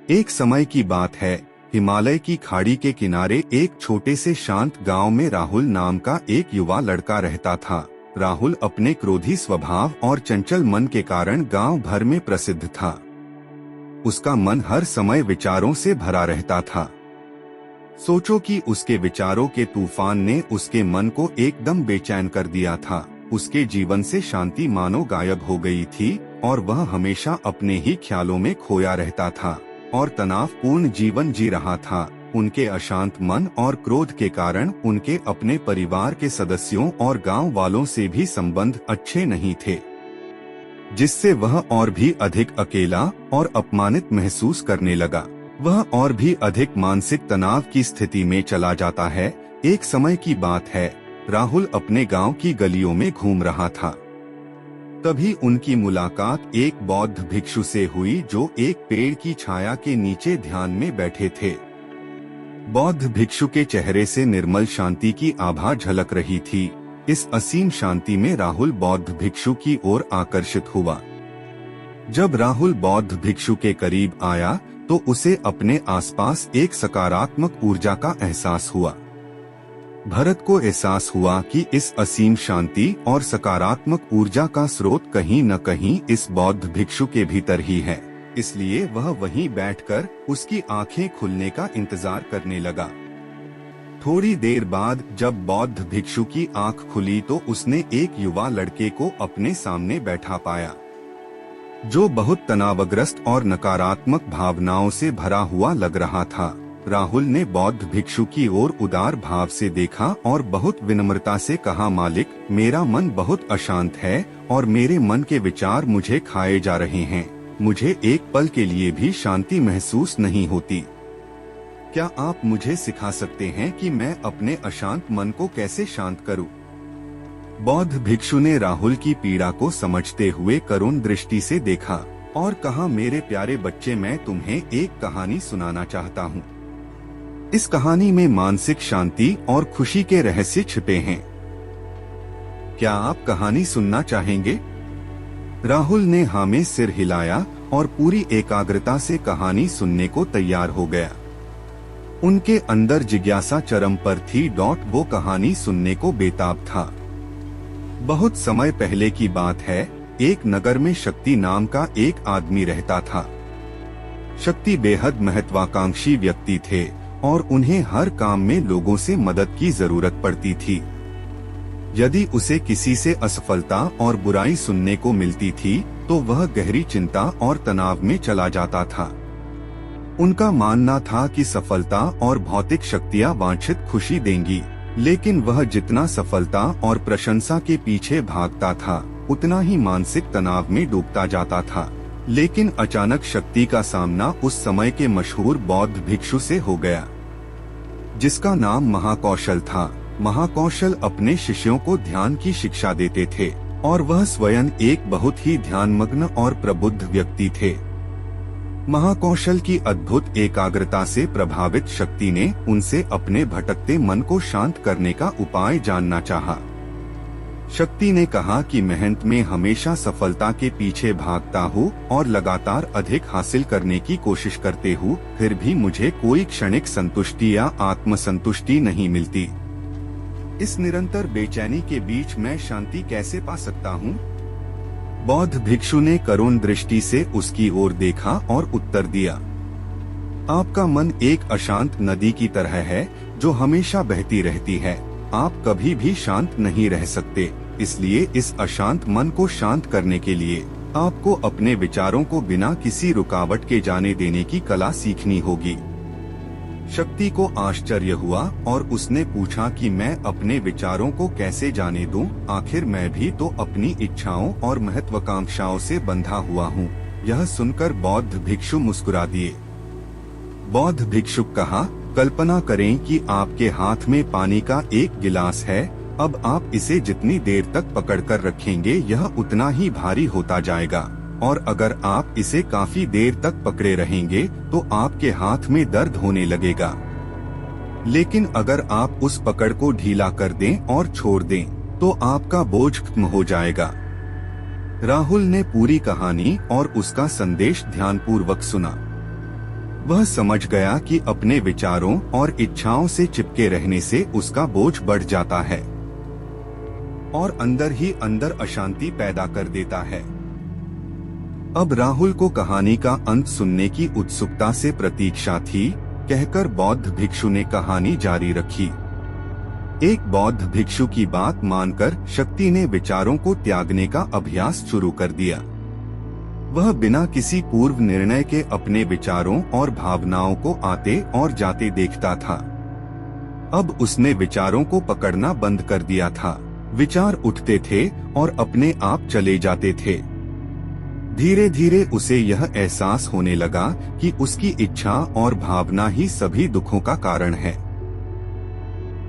एक समय की बात है, हिमालय की खाड़ी के किनारे एक छोटे से शांत गांव में राहुल नाम का एक युवा लड़का रहता था। राहुल अपने क्रोधी स्वभाव और चंचल मन के कारण गांव भर में प्रसिद्ध था। उसका मन हर समय विचारों से भरा रहता था। सोचो कि उसके विचारों के तूफान ने उसके मन को एकदम बेचैन कर दिया था। उसके जीवन से शांति मानो गायब हो गई थी और वह हमेशा अपने ही ख्यालों में खोया रहता था और तनावपूर्ण जीवन जी रहा था। उनके अशांत मन और क्रोध के कारण उनके अपने परिवार के सदस्यों और गांव वालों से भी संबंध अच्छे नहीं थे, जिससे वह और भी अधिक अकेला और अपमानित महसूस करने लगा। वह और भी अधिक मानसिक तनाव की स्थिति में चला जाता है। एक समय की बात है, राहुल अपने गांव की गलियों में घूम रहा था। तभी उनकी मुलाकात एक बौद्ध भिक्षु से हुई जो एक पेड़ की छाया के नीचे ध्यान में बैठे थे। बौद्ध भिक्षु के चेहरे से निर्मल शांति की आभा झलक रही थी। इस असीम शांति में राहुल बौद्ध भिक्षु की ओर आकर्षित हुआ। जब राहुल बौद्ध भिक्षु के करीब आया तो उसे अपने आसपास एक सकारात्मक ऊर्जा का एहसास हुआ। भरत को एहसास हुआ कि इस असीम शांति और सकारात्मक ऊर्जा का स्रोत कहीं न कहीं इस बौद्ध भिक्षु के भीतर ही है। इसलिए वह वहीं बैठकर उसकी आंखें खुलने का इंतजार करने लगा। थोड़ी देर बाद जब बौद्ध भिक्षु की आंख खुली तो उसने एक युवा लड़के को अपने सामने बैठा पाया, जो बहुत तनावग्रस्त और नकारात्मक भावनाओं से भरा हुआ लग रहा था। राहुल ने बौद्ध भिक्षु की ओर उदार भाव से देखा और बहुत विनम्रता से कहा, मालिक, मेरा मन बहुत अशांत है और मेरे मन के विचार मुझे खाए जा रहे हैं। मुझे एक पल के लिए भी शांति महसूस नहीं होती। क्या आप मुझे सिखा सकते हैं कि मैं अपने अशांत मन को कैसे शांत करूं? बौद्ध भिक्षु ने राहुल की पीड़ा को समझते हुए करुण दृष्टि से देखा और कहा, मेरे प्यारे बच्चे, मैं तुम्हें एक कहानी सुनाना चाहता हूँ। इस कहानी में मानसिक शांति और खुशी के रहस्य छिपे हैं। क्या आप कहानी सुनना चाहेंगे? राहुल ने हाँ में सिर हिलाया और पूरी एकाग्रता से कहानी सुनने को तैयार हो गया। उनके अंदर जिज्ञासा चरम पर थी। वो कहानी सुनने को बेताब था। बहुत समय पहले की बात है, एक नगर में शक्ति नाम का एक आदमी रहता था। शक्ति बेहद महत्वाकांक्षी व्यक्ति थे और उन्हें हर काम में लोगों से मदद की जरूरत पड़ती थी। यदि उसे किसी से असफलता और बुराई सुनने को मिलती थी तो वह गहरी चिंता और तनाव में चला जाता था। उनका मानना था कि सफलता और भौतिक शक्तियां वांछित खुशी देंगी, लेकिन वह जितना सफलता और प्रशंसा के पीछे भागता था उतना ही मानसिक तनाव में डूबता जाता था। लेकिन अचानक शक्ति का सामना उस समय के मशहूर बौद्ध भिक्षु से हो गया, जिसका नाम महाकौशल था। महाकौशल अपने शिष्यों को ध्यान की शिक्षा देते थे और वह स्वयं एक बहुत ही ध्यानमग्न और प्रबुद्ध व्यक्ति थे। महाकौशल की अद्भुत एकाग्रता से प्रभावित शक्ति ने उनसे अपने भटकते मन को शांत करने का उपाय जानना चाहा। शक्ति ने कहा कि मेहनत में हमेशा सफलता के पीछे भागता हूँ और लगातार अधिक हासिल करने की कोशिश करते हूँ, फिर भी मुझे कोई क्षणिक संतुष्टि या आत्मसंतुष्टि नहीं मिलती। इस निरंतर बेचैनी के बीच मैं शांति कैसे पा सकता हूँ? बौद्ध भिक्षु ने करुण दृष्टि से उसकी ओर देखा और उत्तर दिया, आपका मन एक अशांत नदी की तरह है जो हमेशा बहती रहती है। आप कभी भी शांत नहीं रह सकते। इसलिए इस अशांत मन को शांत करने के लिए आपको अपने विचारों को बिना किसी रुकावट के जाने देने की कला सीखनी होगी। शक्ति को आश्चर्य हुआ और उसने पूछा कि मैं अपने विचारों को कैसे जाने दूं? आखिर मैं भी तो अपनी इच्छाओं और महत्वाकांक्षाओं से बंधा हुआ हूँ। यह सुनकर बौद्ध भिक्षु मुस्कुरा दिए। बौद्ध भिक्षुक कहा, कल्पना करें कि आपके हाथ में पानी का एक गिलास है। अब आप इसे जितनी देर तक पकड़कर रखेंगे यह उतना ही भारी होता जाएगा, और अगर आप इसे काफी देर तक पकड़े रहेंगे तो आपके हाथ में दर्द होने लगेगा। लेकिन अगर आप उस पकड़ को ढीला कर दें और छोड़ दें तो आपका बोझ खत्म हो जाएगा। राहुल ने पूरी कहानी और उसका संदेश ध्यानपूर्वक सुना। वह समझ गया कि अपने विचारों और इच्छाओं से चिपके रहने से उसका बोझ बढ़ जाता है और अंदर ही अंदर अशांति पैदा कर देता है। अब राहुल को कहानी का अंत सुनने की उत्सुकता से प्रतीक्षा थी, कहकर बौद्ध भिक्षु ने कहानी जारी रखी। एक बौद्ध भिक्षु की बात मानकर शक्ति ने विचारों को त्यागने का अभ्यास शुरू कर दिया। वह बिना किसी पूर्व निर्णय के अपने विचारों और भावनाओं को आते और जाते देखता था। अब उसने विचारों को पकड़ना बंद कर दिया था। विचार उठते थे और अपने आप चले जाते थे। धीरे धीरे उसे यह एहसास होने लगा कि उसकी इच्छा और भावना ही सभी दुखों का कारण है।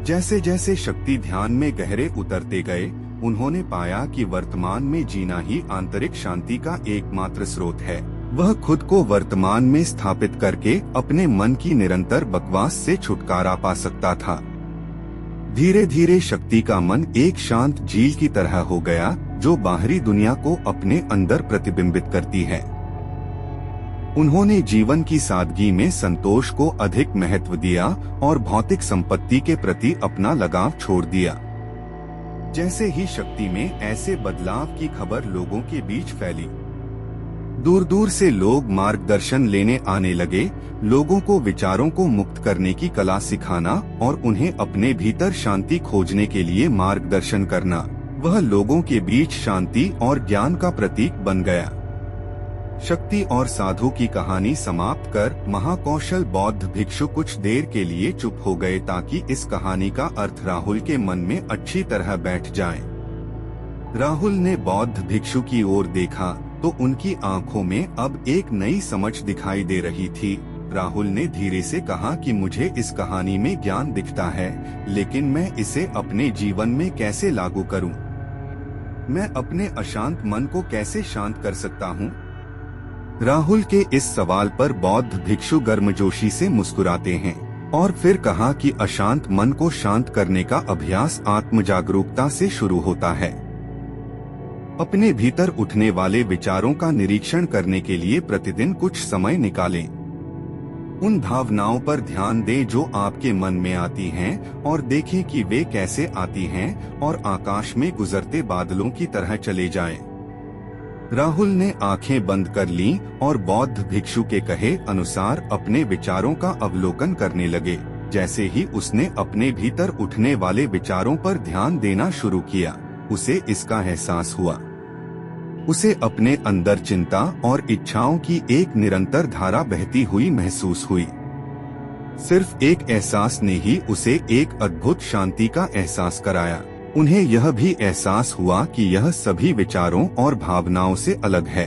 जैसे जैसे शक्ति ध्यान में गहरे उतरते गए, उन्होंने पाया कि वर्तमान में जीना ही आंतरिक शांति का एकमात्र स्रोत है। वह खुद को वर्तमान में स्थापित करके अपने मन की निरंतर बकवास से छुटकारा पा सकता था। धीरे धीरे शक्ति का मन एक शांत झील की तरह हो गया, जो बाहरी दुनिया को अपने अंदर प्रतिबिंबित करती है। उन्होंने जीवन की सादगी में संतोष को अधिक महत्व दिया और भौतिक संपत्ति के प्रति अपना लगाव छोड़ दिया। जैसे ही शक्ति में ऐसे बदलाव की खबर लोगों के बीच फैली, दूर दूर से लोग मार्गदर्शन लेने आने लगे। लोगों को विचारों को मुक्त करने की कला सिखाना और उन्हें अपने भीतर शांति खोजने के लिए मार्गदर्शन करना, वह लोगों के बीच शांति और ज्ञान का प्रतीक बन गया। शक्ति और साधु की कहानी समाप्त कर महाकौशल बौद्ध भिक्षु कुछ देर के लिए चुप हो गए, ताकि इस कहानी का अर्थ राहुल के मन में अच्छी तरह बैठ जाए। राहुल ने बौद्ध भिक्षु की ओर देखा तो उनकी आंखों में अब एक नई समझ दिखाई दे रही थी। राहुल ने धीरे से कहा कि मुझे इस कहानी में ज्ञान दिखता है, लेकिन मैं इसे अपने जीवन में कैसे लागू करूं? मैं अपने अशांत मन को कैसे शांत कर सकता हूं? राहुल के इस सवाल पर बौद्ध भिक्षु गर्मजोशी से मुस्कुराते हैं और फिर कहा कि अशांत मन को शांत करने का अभ्यास आत्म जागरूकता से शुरू होता है। अपने भीतर उठने वाले विचारों का निरीक्षण करने के लिए प्रतिदिन कुछ समय निकालें। उन भावनाओं पर ध्यान दें जो आपके मन में आती हैं और देखें कि वे कैसे आती हैं और आकाश में गुजरते बादलों की तरह चले जाएं। राहुल ने आंखें बंद कर लीं और बौद्ध भिक्षु के कहे अनुसार अपने विचारों का अवलोकन करने लगे। जैसे ही उसने अपने भीतर उठने वाले विचारों पर ध्यान देना शुरू किया, उसे इसका एहसास हुआ। उसे अपने अंदर चिंता और इच्छाओं की एक निरंतर धारा बहती हुई महसूस हुई। सिर्फ एक एहसास ने ही उसे एक अद्भुत शांति का एहसास कराया। उन्हें यह भी एहसास हुआ कि यह सभी विचारों और भावनाओं से अलग है।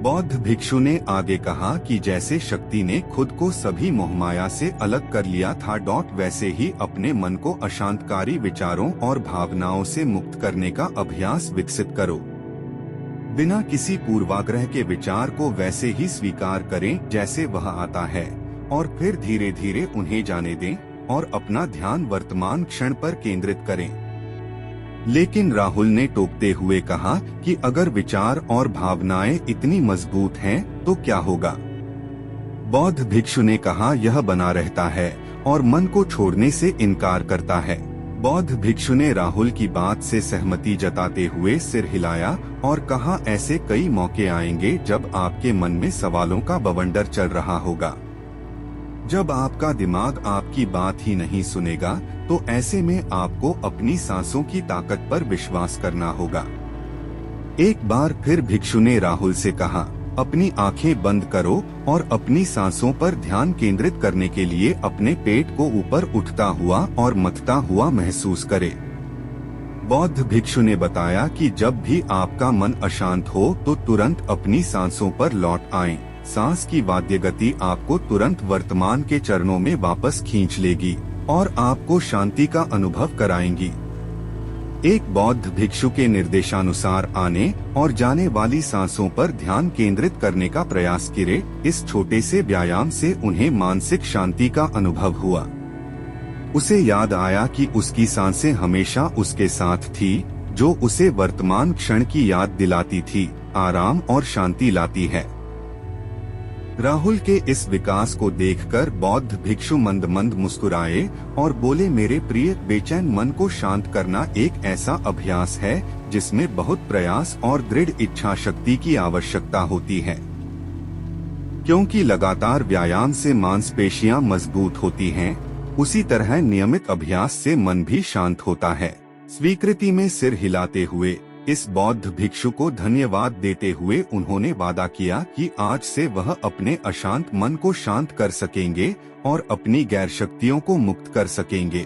बौद्ध भिक्षु ने आगे कहा कि जैसे शक्ति ने खुद को सभी मोहमाया से अलग कर लिया था, वैसे ही अपने मन को अशांतकारी विचारों और भावनाओं से मुक्त करने का अभ्यास विकसित करो। बिना किसी पूर्वाग्रह के विचार को वैसे ही स्वीकार करें जैसे वह आता है और फिर धीरे धीरे उन्हें जाने दें और अपना ध्यान वर्तमान क्षण पर केंद्रित करें। लेकिन राहुल ने टोकते हुए कहा कि अगर विचार और भावनाएं इतनी मजबूत हैं तो क्या होगा? बौद्ध भिक्षु ने कहा यह बना रहता है और मन को छोड़ने से इनकार करता है। बौद्ध भिक्षु ने राहुल की बात से सहमति जताते हुए सिर हिलाया और कहा ऐसे कई मौके आएंगे जब आपके मन में सवालों का बवंडर चल रहा होगा। जब आपका दिमाग आपकी बात ही नहीं सुनेगा तो ऐसे में आपको अपनी सांसों की ताकत पर विश्वास करना होगा। एक बार फिर भिक्षु ने राहुल से कहा अपनी आंखें बंद करो और अपनी सांसों पर ध्यान केंद्रित करने के लिए अपने पेट को ऊपर उठता हुआ और मथता हुआ महसूस करें। बौद्ध भिक्षु ने बताया कि जब भी आपका मन अशांत हो तो तुरंत अपनी सांसों पर लौट आएं। सांस की वाद्य गति आपको तुरंत वर्तमान के चरणों में वापस खींच लेगी और आपको शांति का अनुभव कराएंगी। एक बौद्ध भिक्षु के निर्देशानुसार आने और जाने वाली सांसों पर ध्यान केंद्रित करने का प्रयास करें। इस छोटे से व्यायाम से उन्हें मानसिक शांति का अनुभव हुआ। उसे याद आया कि उसकी सांसें हमेशा उसके साथ थी, जो उसे वर्तमान क्षण की याद दिलाती थी, आराम और शांति लाती है। राहुल के इस विकास को देखकर बौद्ध भिक्षु मंद मंद मुस्कुराए और बोले, मेरे प्रिय, बेचैन मन को शांत करना एक ऐसा अभ्यास है जिसमें बहुत प्रयास और दृढ़ इच्छा शक्ति की आवश्यकता होती है, क्योंकि लगातार व्यायाम से मांसपेशियां मजबूत होती हैं, उसी तरह नियमित अभ्यास से मन भी शांत होता है। स्वीकृति में सिर हिलाते हुए इस बौद्ध भिक्षु को धन्यवाद देते हुए उन्होंने वादा किया कि आज से वह अपने अशांत मन को शांत कर सकेंगे और अपनी गैर शक्तियों को मुक्त कर सकेंगे।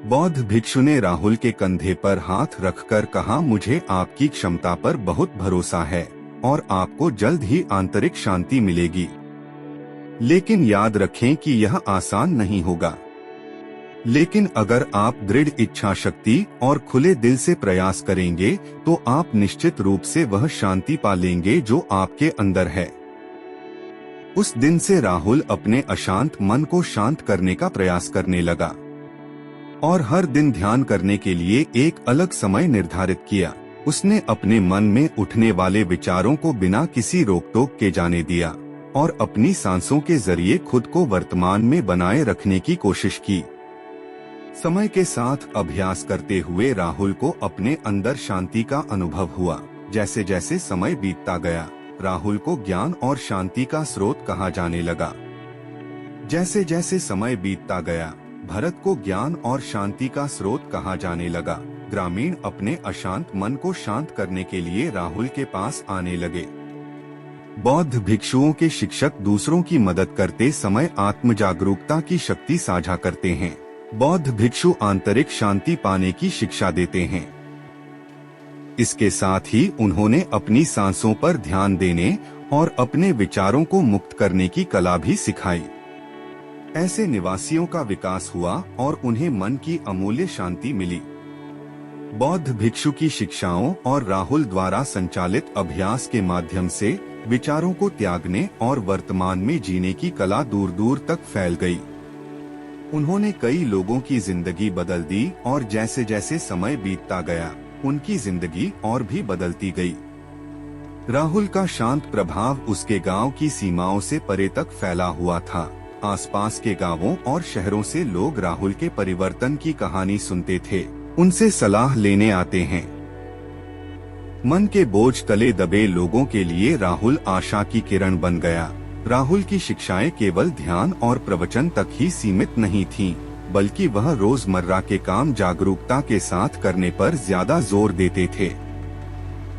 बौद्ध भिक्षु ने राहुल के कंधे पर हाथ रखकर कहा, मुझे आपकी क्षमता पर बहुत भरोसा है और आपको जल्द ही आंतरिक शांति मिलेगी, लेकिन याद रखें कि यह आसान नहीं होगा। लेकिन अगर आप दृढ़ इच्छा शक्ति और खुले दिल से प्रयास करेंगे तो आप निश्चित रूप से वह शांति पा लेंगे जो आपके अंदर है। उस दिन से राहुल अपने अशांत मन को शांत करने का प्रयास करने लगा और हर दिन ध्यान करने के लिए एक अलग समय निर्धारित किया। उसने अपने मन में उठने वाले विचारों को बिना किसी रोक टोक के जाने दिया और अपनी सांसों के जरिए खुद को वर्तमान में बनाए रखने की कोशिश की। समय के साथ अभ्यास करते हुए राहुल को अपने अंदर शांति का अनुभव हुआ। जैसे जैसे समय बीतता गया, राहुल को ज्ञान और शांति का स्रोत कहा जाने लगा। जैसे जैसे समय बीतता गया, भरत को ज्ञान और शांति का स्रोत कहा जाने लगा। ग्रामीण अपने अशांत मन को शांत करने के लिए राहुल के पास आने लगे। बौद्ध भिक्षुओं के शिक्षक दूसरों की मदद करते समय आत्म जागरूकता की शक्ति साझा करते हैं। बौद्ध भिक्षु आंतरिक शांति पाने की शिक्षा देते हैं। इसके साथ ही उन्होंने अपनी सांसों पर ध्यान देने और अपने विचारों को मुक्त करने की कला भी सिखाई। ऐसे निवासियों का विकास हुआ और उन्हें मन की अमूल्य शांति मिली। बौद्ध भिक्षु की शिक्षाओं और राहुल द्वारा संचालित अभ्यास के माध्यम से विचारों को त्यागने और वर्तमान में जीने की कला दूर दूर तक फैल गई। उन्होंने कई लोगों की जिंदगी बदल दी और जैसे जैसे समय बीतता गया, उनकी जिंदगी और भी बदलती गई। राहुल का शांत प्रभाव उसके गांव की सीमाओं से परे तक फैला हुआ था। आसपास के गांवों और शहरों से लोग राहुल के परिवर्तन की कहानी सुनते थे, उनसे सलाह लेने आते हैं। मन के बोझ तले दबे लोगों के लिए राहुल आशा की किरण बन गया। राहुल की शिक्षाएं केवल ध्यान और प्रवचन तक ही सीमित नहीं थीं, बल्कि वह रोजमर्रा के काम जागरूकता के साथ करने पर ज्यादा जोर देते थे।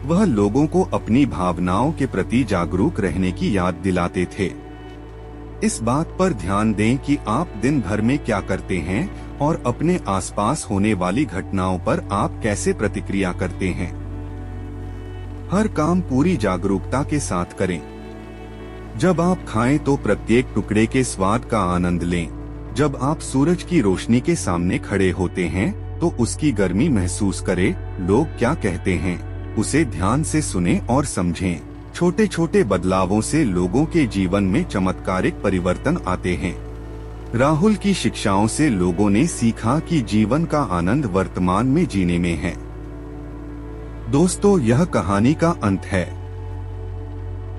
वह लोगों को अपनी भावनाओं के प्रति जागरूक रहने की याद दिलाते थे। इस बात पर ध्यान दें कि आप दिन भर में क्या करते हैं और अपने आसपास होने वाली घटनाओं पर आप कैसे प्रतिक्रिया करते हैं। हर काम पूरी जागरूकता के साथ करें। जब आप खाएं तो प्रत्येक टुकड़े के स्वाद का आनंद लें। जब आप सूरज की रोशनी के सामने खड़े होते हैं तो उसकी गर्मी महसूस करें। लोग क्या कहते हैं उसे ध्यान से सुनें और समझें। छोटे छोटे बदलावों से लोगों के जीवन में चमत्कारिक परिवर्तन आते हैं। राहुल की शिक्षाओं से लोगों ने सीखा कि जीवन का आनंद वर्तमान में जीने में है। दोस्तों, यह कहानी का अंत है।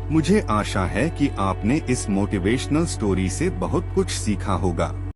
मुझे आशा है कि आपने इस मोटिवेशनल स्टोरी से बहुत कुछ सीखा होगा।